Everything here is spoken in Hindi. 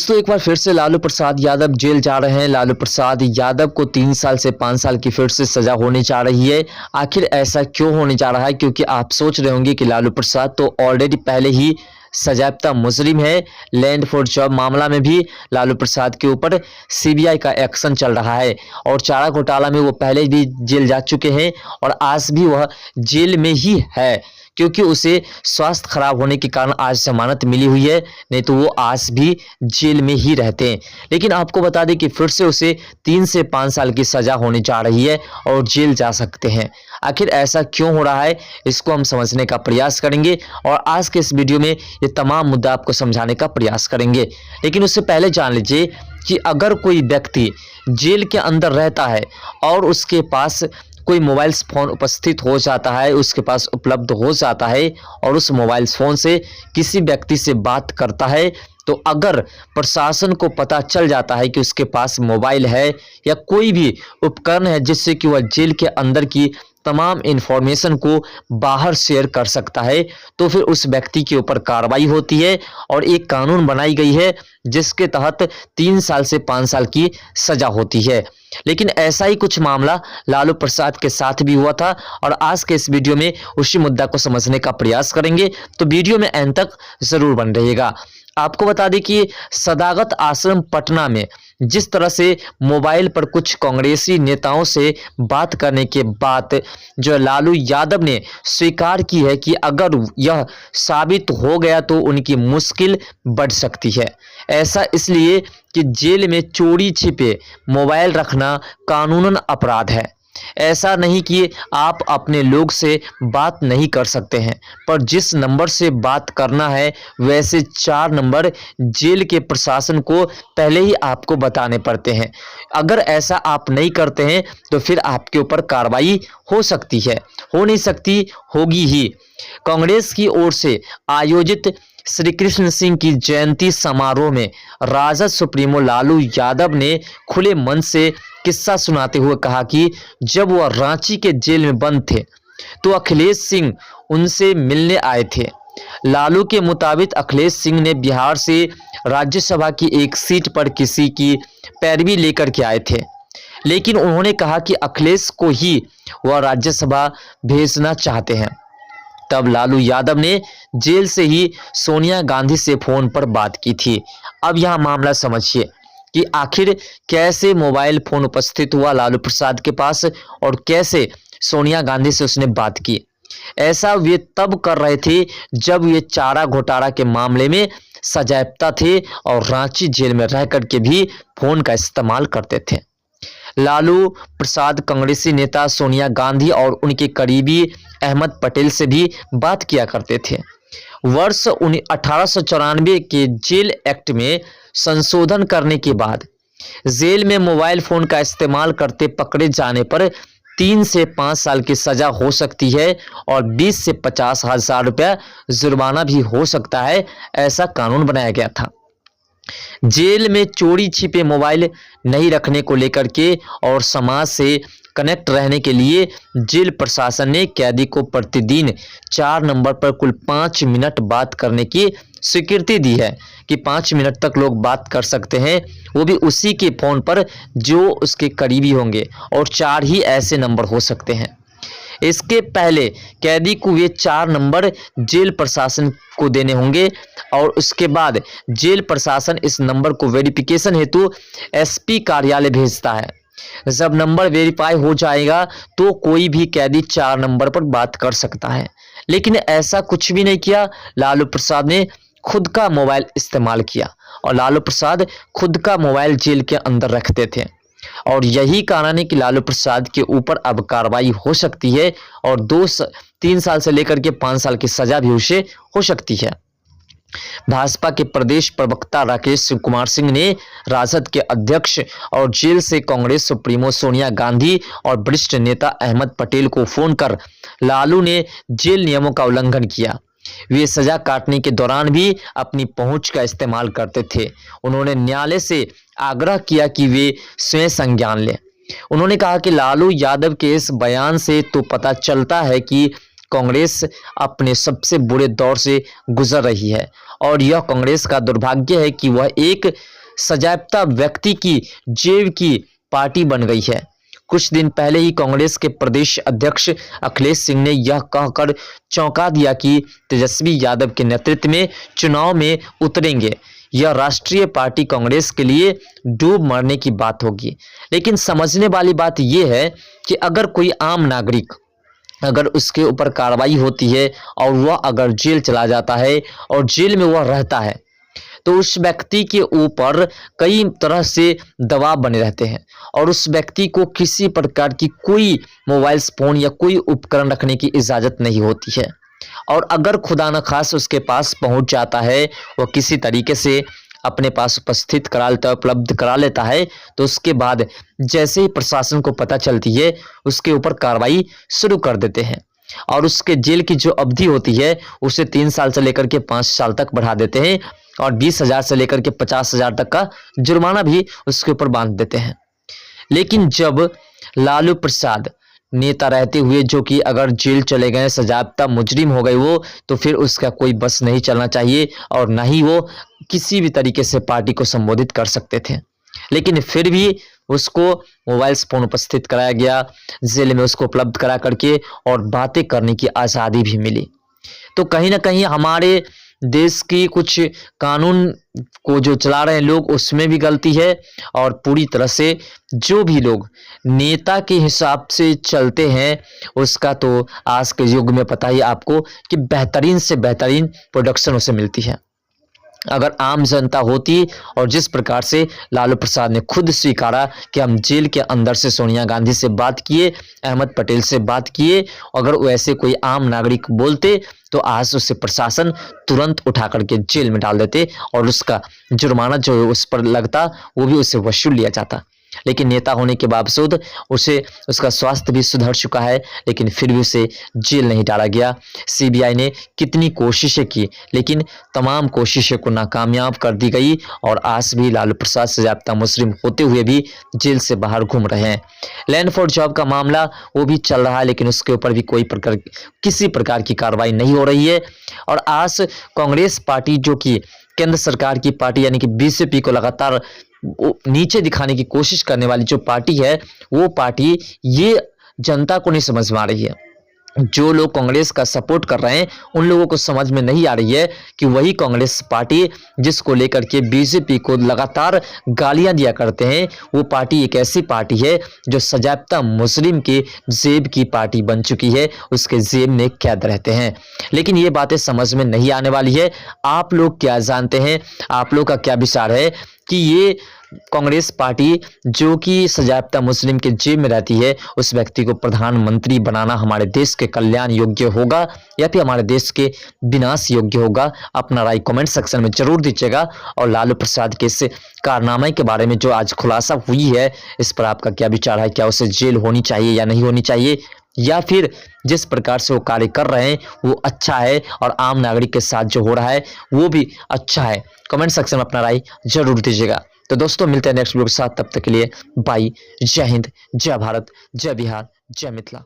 दोस्तों एक बार फिर से लालू प्रसाद यादव जेल जा रहे हैं। लालू प्रसाद यादव को 3 साल से 5 साल की फिर से सजा होने जा रही है। आखिर ऐसा क्यों होने जा रहा है? क्योंकि आप सोच रहे होंगे कि लालू प्रसाद तो ऑलरेडी पहले ही सजायाफ्ता मुजरिम है। लैंड फॉर जॉब मामला में भी लालू प्रसाद के ऊपर सीबीआई का एक्शन चल रहा है और चारा घोटाला में वो पहले भी जेल जा चुके हैं और आज भी वह जेल में ही है, क्योंकि उसे स्वास्थ्य खराब होने के कारण आज जमानत मिली हुई है, नहीं तो वो आज भी जेल में ही रहते हैं। लेकिन आपको बता दें कि फिर से उसे 3 से 5 साल की सजा होने जा रही है और जेल जा सकते हैं। आखिर ऐसा क्यों हो रहा है, इसको हम समझने का प्रयास करेंगे और आज के इस वीडियो में ये तमाम मुद्दा आपको समझाने का प्रयास करेंगे। लेकिन उससे पहले जान लीजिए कि अगर कोई व्यक्ति जेल के अंदर रहता है और उसके पास कोई मोबाइल फ़ोन उपस्थित हो जाता है, उसके पास उपलब्ध हो जाता है और उस मोबाइल फ़ोन से किसी व्यक्ति से बात करता है, तो अगर प्रशासन को पता चल जाता है कि उसके पास मोबाइल है या कोई भी उपकरण है जिससे कि वह जेल के अंदर की तमाम इन्फॉर्मेशन को बाहर शेयर कर सकता है, तो फिर उस व्यक्ति के ऊपर कार्रवाई होती है और एक कानून बनाई गई है जिसके तहत 3 साल से 5 साल की सजा होती है। लेकिन ऐसा ही कुछ मामला लालू प्रसाद के साथ भी हुआ था और आज के इस वीडियो में उसी मुद्दा को समझने का प्रयास करेंगे, तो वीडियो में अंत तक जरूर बन रहिएगा। आपको बता दें कि सदाकत आश्रम पटना में जिस तरह से मोबाइल पर कुछ कांग्रेसी नेताओं से बात करने के बाद जो लालू यादव ने स्वीकार की है कि अगर यह साबित हो गया तो उनकी मुश्किल बढ़ सकती है। ऐसा इसलिए कि जेल में चोरी छिपे मोबाइल रखना कानूनन अपराध है। ऐसा नहीं कि आप अपने लोग से बात नहीं कर सकते हैं, पर जिस नंबर से बात करना है वैसे 4 नंबर जेल के प्रशासन को पहले ही आपको बताने पड़ते हैं। अगर ऐसा आप नहीं करते हैं तो फिर आपके ऊपर कार्रवाई हो सकती है, हो नहीं सकती, होगी ही। कांग्रेस की ओर से आयोजित श्री कृष्ण सिंह की जयंती समारोह में राजद सुप्रीमो लालू यादव ने खुले मन से किस्सा सुनाते हुए कहा कि जब वह रांची के जेल में बंद थे तो अखिलेश सिंह उनसे मिलने आए थे। लालू के मुताबिक अखिलेश सिंह ने बिहार से राज्यसभा की एक सीट पर किसी की पैरवी लेकर के आए थे, लेकिन उन्होंने कहा कि अखिलेश को ही वह राज्यसभा भेजना चाहते हैं। तब लालू यादव ने जेल से ही सोनिया गांधी से फोन पर बात की थी। अब यह मामला समझिए कि आखिर कैसे मोबाइल फोन उपस्थित हुआ लालू प्रसाद के पास और कैसे सोनिया गांधी से उसने बात की। ऐसा वे तब कर रहे थे जब ये चारा घोटाला के मामले में सजायाफ्ता थे और रांची जेल में रह कर के भी फोन का इस्तेमाल करते थे। लालू प्रसाद कांग्रेसी नेता सोनिया गांधी और उनके करीबी अहमद पटेल से भी बात किया करते थे। वर्ष 1894 के जेल एक्ट में संशोधन करने के बाद जेल में मोबाइल फोन का इस्तेमाल करते पकड़े जाने पर 3 से 5 साल की सजा हो सकती है और 20 से 50 हजार रुपया जुर्माना भी हो सकता है, ऐसा कानून बनाया गया था। जेल में चोरी छिपे मोबाइल नहीं रखने को लेकर के और समाज से कनेक्ट रहने के लिए जेल प्रशासन ने कैदी को प्रतिदिन 4 नंबर पर कुल 5 मिनट बात करने की स्वीकृति दी है कि 5 मिनट तक लोग बात कर सकते हैं, वो भी उसी के फ़ोन पर जो उसके करीबी होंगे, और 4 ही ऐसे नंबर हो सकते हैं। इसके पहले कैदी को ये 4 नंबर जेल प्रशासन को देने होंगे और उसके बाद जेल प्रशासन इस नंबर को वेरिफिकेशन हेतु एसपी कार्यालय भेजता है। जब नंबर वेरीफाई हो जाएगा तो कोई भी कैदी 4 नंबर पर बात कर सकता है। लेकिन ऐसा कुछ भी नहीं किया। लालू प्रसाद ने खुद का मोबाइल इस्तेमाल किया और लालू प्रसाद खुद का मोबाइल जेल के अंदर रखते थे और यही कारण है कि लालू प्रसाद के ऊपर अब कार्रवाई हो सकती है और 3 साल से लेकर के 5 साल की सजा भी उसे हो सकती है। भाजपा के प्रदेश प्रवक्ता राकेश कुमार सिंह ने राजद के अध्यक्ष और जेल से कांग्रेस सुप्रीमो सोनिया गांधी और वरिष्ठ नेता अहमद पटेल को फोन कर लालू ने जेल नियमों का उल्लंघन किया। वे सजा काटने के दौरान भी अपनी पहुंच का इस्तेमाल करते थे। उन्होंने न्यायालय से आग्रह किया कि वे स्वयं संज्ञान लें। उन्होंने कहा कि लालू यादव के इस बयान से तो पता चलता है कि कांग्रेस अपने सबसे बुरे दौर से गुजर रही है और यह कांग्रेस का दुर्भाग्य है कि वह एक सजायाफ्ता व्यक्ति की जेब की पार्टी बन गई है। कुछ दिन पहले ही कांग्रेस के प्रदेश अध्यक्ष अखिलेश सिंह ने यह कहकर चौंका दिया कि तेजस्वी यादव के नेतृत्व में चुनाव में उतरेंगे। यह राष्ट्रीय पार्टी कांग्रेस के लिए डूब मरने की बात होगी। लेकिन समझने वाली बात यह है कि अगर कोई आम नागरिक, अगर उसके ऊपर कार्रवाई होती है और वह अगर जेल चला जाता है और जेल में वह रहता है, तो उस व्यक्ति के ऊपर कई तरह से दबाव बने रहते हैं और उस व्यक्ति को किसी प्रकार की कोई मोबाइल फोन या कोई उपकरण रखने की इजाज़त नहीं होती है। और अगर खुदा न खास उसके पास पहुंच जाता है, वह किसी तरीके से अपने पास उपस्थित करा लेता है, उपलब्ध करा लेता है, तो उसके बाद जैसे ही प्रशासन को पता चलती है उसके ऊपर कार्रवाई शुरू कर देते हैं और उसके जेल की जो अवधि होती है उसे 3 साल से लेकर के 5 साल तक बढ़ा देते हैं और 20,000 से लेकर के 50,000 तक का जुर्माना भी उसके ऊपर बांध देते हैं। लेकिन जब लालू प्रसाद नेता रहते हुए जो कि अगर जेल चले गए, सजायाफ्ता मुजरिम हो गए वो, तो फिर उसका कोई बस नहीं चलना चाहिए और ना ही वो किसी भी तरीके से पार्टी को संबोधित कर सकते थे। लेकिन फिर भी उसको मोबाइल फोन उपस्थित कराया गया, जेल में उसको उपलब्ध करा करके और बातें करने की आज़ादी भी मिली। तो कहीं ना कहीं हमारे देश की कुछ कानून को जो चला रहे हैं लोग, उसमें भी गलती है और पूरी तरह से जो भी लोग नेता के हिसाब से चलते हैं उसका तो आज के युग में पता ही आपको कि बेहतरीन से बेहतरीन प्रोडक्शन उसे मिलती है। अगर आम जनता होती और जिस प्रकार से लालू प्रसाद ने खुद स्वीकारा कि हम जेल के अंदर से सोनिया गांधी से बात किए, अहमद पटेल से बात किए, अगर वैसे कोई आम नागरिक बोलते तो आज उसे प्रशासन तुरंत उठा करके जेल में डाल देते और उसका जुर्माना जो उस पर लगता वो भी उसे वसूल लिया जाता। लेकिन नेता होने के बावजूद उसे उसका स्वास्थ्य भी सुधर चुका है, लेकिन फिर भी उसे जेल नहीं डाला गया। सीबीआई ने कितनी कोशिशें की लेकिन तमाम कोशिशें को नाकामयाब कर दी गई और आज भी लालू प्रसाद सजायाफ्ता मुजरिम होते हुए भी जेल से बाहर घूम रहे हैं। लैंड फॉर जॉब का मामला वो भी चल रहा है लेकिन उसके ऊपर भी किसी प्रकार की कार्रवाई नहीं हो रही है। और आज कांग्रेस पार्टी जो कि केंद्र सरकार की पार्टी यानी कि बीजेपी को लगातार नीचे दिखाने की कोशिश करने वाली जो पार्टी है, वो पार्टी ये जनता को नहीं समझ में आ रही है। जो लोग कांग्रेस का सपोर्ट कर रहे हैं उन लोगों को समझ में नहीं आ रही है कि वही कांग्रेस पार्टी जिसको लेकर के बीजेपी को लगातार गालियां दिया करते हैं, वो पार्टी एक ऐसी पार्टी है जो सजायाफ्ता मुजरिम के जेब की पार्टी बन चुकी है, उसके जेब में कैद रहते हैं। लेकिन ये बातें समझ में नहीं आने वाली है। आप लोग क्या जानते हैं, आप लोग का क्या विचार है कि ये कांग्रेस पार्टी जो कि सजायाफ्ता मुस्लिम के जेब में रहती है उस व्यक्ति को प्रधानमंत्री बनाना हमारे देश के कल्याण योग्य होगा या फिर हमारे देश के विनाश योग्य होगा? अपना राय कमेंट सेक्शन में जरूर दीजिएगा। और लालू प्रसाद के इस कारनामे के बारे में जो आज खुलासा हुई है, इस पर आपका क्या विचार है? क्या उसे जेल होनी चाहिए या नहीं होनी चाहिए, या फिर जिस प्रकार से वो कार्य कर रहे हैं वो अच्छा है और आम नागरिक के साथ जो हो रहा है वो भी अच्छा है? कमेंट सेक्शन में अपना राय जरूर दीजिएगा। तो दोस्तों मिलते हैं नेक्स्ट वीडियो के साथ, तब तक के लिए बाय। जय हिंद, जय भारत, जय बिहार, जय मिथिला।